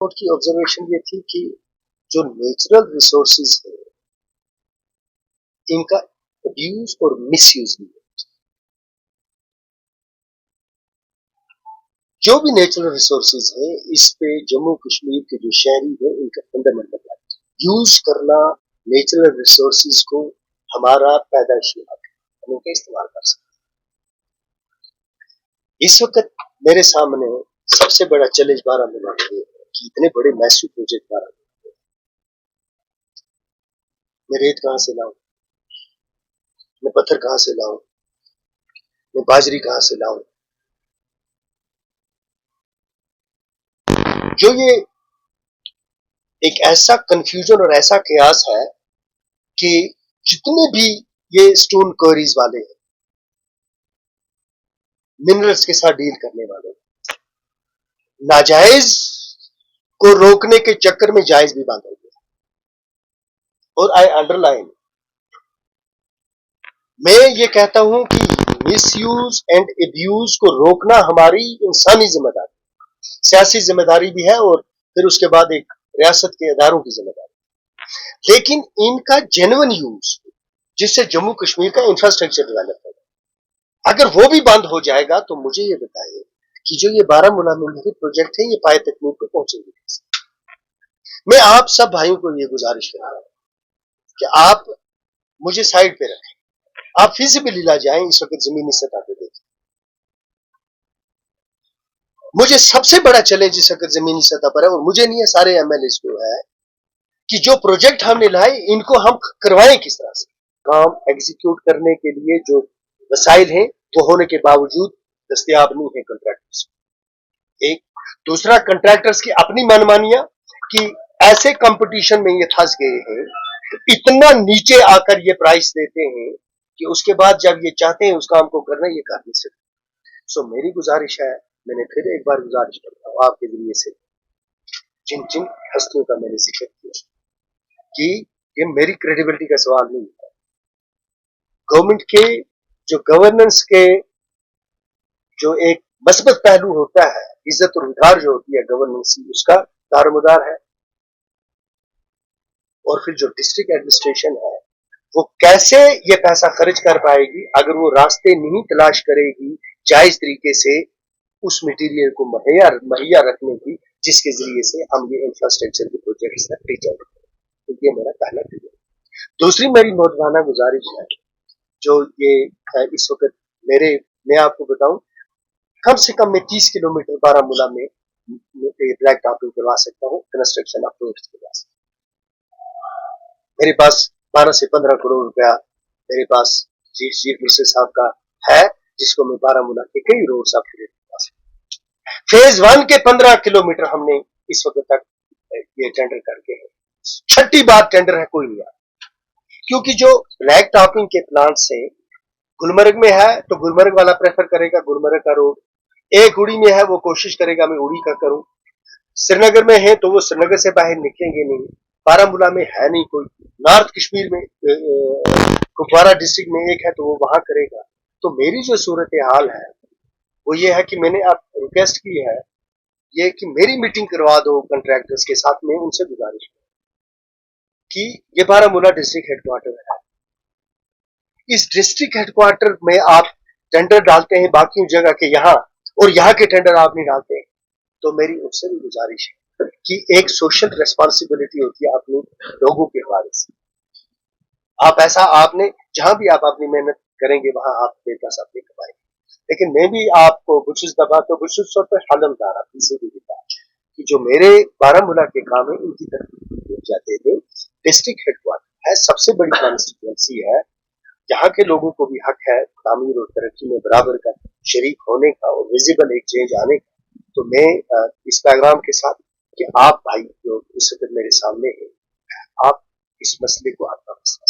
Report की observation ये थी कि जो नेचुरल रिसोर्सेज है इनका अब्यूज और मिसयूज नहीं है। जो भी नेचुरल रिसोर्सेज है इस पे जम्मू कश्मीर के जो शहरी है इनका फंडामेंटल राइट यूज करना नेचुरल रिसोर्सेज को हमारा पैदाइशी हक है, हम उनका इस्तेमाल कर सकते हैं। इस वक्त मेरे सामने सबसे बड़ा चैलेंज बारामूला में है कि इतने बड़े मैसिव प्रोजेक्ट बारामूला मैं रेत कहां से लाऊं, मैं पत्थर कहां से लाऊं, मैं बाजरी कहां से लाऊं। जो ये एक ऐसा कंफ्यूजन और ऐसा कयास है कि जितने भी ये स्टोन क्वारीज वाले हैं, मिनरल्स के साथ डील करने वाले, नाजायज को रोकने के चक्कर में जायज भी बांध गया। और आई अंडरलाइन, मैं ये कहता हूं कि मिसयूज एंड एब्यूज को रोकना हमारी इंसानी जिम्मेदारी, सियासी जिम्मेदारी भी है और फिर उसके बाद एक रियासत के इदारों की जिम्मेदारी। लेकिन इनका जेन्युइन यूज जिससे जम्मू कश्मीर का इंफ्रास्ट्रक्चर डेवलप होगा, अगर वो भी बंद हो जाएगा तो मुझे ये बताइए कि जो ये बारामूला में मेरे प्रोजेक्ट है ये पाए तकनीक को पहुंचेंगे कैसे। मैं आप सब भाइयों को ये गुजारिश कर रहा हूं कि आप मुझे साइड पे रखें, आप फिजिबली ला जाएं, इस वक्त जमीनी सतह पे देखें। मुझे सबसे बड़ा चैलेंज इस वक्त जमीनी सतह पर है और मुझे नहीं है, सारे एमएलए को है कि जो प्रोजेक्ट हमने लाए इनको हम करवाएं किस तरह से। काम एग्जीक्यूट करने के लिए जो वसाइल हैं वो होने के बावजूद दस्तयाब नहीं है कंट्रैक्टर्स। एक दूसरा, कंट्रैक्टर्स की अपनी मनमानियां कि ऐसे कंपटीशन में ये फंस गए हैं, इतना नीचे आकर ये प्राइस देते हैं कि उसके बाद जब ये चाहते हैं उस काम को करना ये कर नहीं सकते। सो मेरी गुजारिश है, मैंने फिर एक बार गुजारिश करता हूं आपके जरिए से जिन जिन हस्तियों का मैंने जिक्र किया कि ये मेरी क्रेडिबिलिटी का सवाल नहीं है, गवर्नमेंट के जो गवर्नेंस के जो एक मस्बत पहलू होता है, इज्जत और विकार जो होती है गवर्नेंस की, उसका दारोमदार है। और फिर जो डिस्ट्रिक्ट एडमिनिस्ट्रेशन है वो कैसे ये पैसा खर्च कर पाएगी अगर वो रास्ते नहीं तलाश करेगी जायज तरीके से उस मटेरियल को मुहैया रखने की जिसके जरिए से हम ये इंफ्रास्ट्रक्चर के प्रोजेक्ट्स तक रीच आउट करें। तो ये मेरा पहला क्लियर। दूसरी मेरी मोहतवाना गुजारिश है, जो ये इस वक्त मैं आपको बताऊं, कम से कम मैं 30 किलोमीटर बारामूला में ब्लैक टॉपिंग करवा सकता हूँ, कंस्ट्रक्शन अप्रोच के पास। मेरे पास 12 से 15 करोड़ रुपया मेरे पास चीफ मिनिस्टर साहब का है, जिसको मैं बारामूला के कई रोड आपके पास। फेज 1 के 15 किलोमीटर हमने इस वक्त तक ये टेंडर करके है, छठी बार टेंडर है, कोई नहीं आया। क्योंकि जो ब्लैक टॉपिंग के प्लांट से गुलमर्ग में है तो गुलमर्ग वाला प्रेफर करेगा गुलमर्ग का रोड, एक उड़ी में है वो कोशिश करेगा मैं उड़ी का करूं, श्रीनगर में है तो वो श्रीनगर से बाहर निकलेंगे नहीं, बारामूला में है नहीं कोई, नॉर्थ कश्मीर में कुपवारा डिस्ट्रिक्ट में एक है तो वो वहां करेगा। तो मेरी जो सूरत हाल है वो ये है कि मैंने आप रिक्वेस्ट की है ये कि मेरी मीटिंग करवा दो कंट्रैक्टर्स के साथ में, उनसे गुजारिश कि ये बारामूला डिस्ट्रिक्ट हेडक्वार्टर है, इस डिस्ट्रिक्ट हेडक्वार्टर में आप टेंडर डालते हैं बाकी जगह के यहाँ और यहाँ के टेंडर आप नहीं डालते, तो मेरी उनसे भी गुजारिश है कि एक सोशल रिस्पॉन्सिबिलिटी होती है अपने लोगों के हवाले से। आप ऐसा आपने जहां भी आप अपनी मेहनत करेंगे वहां आप बेटा साहब नहीं कमाएंगे। लेकिन मैं भी आपको बुशुस दबा तो बुशुस पर हलमदार से भी दिखा कि जो मेरे बारामूला के काम है उनकी तरफ जाते थे। डिस्ट्रिक्ट हेडक्वार्टर है, सबसे बड़ी कॉन्स्टिट्यूंसी है, यहाँ के लोगों को भी हक है तामीर और तरक्की में बराबर का शरीक होने का और विजिबल एक चेंज आने का। तो मैं इस पैगाम के साथ कि आप भाई जो इस वक्त मेरे सामने है, आप इस मसले को आपका मसला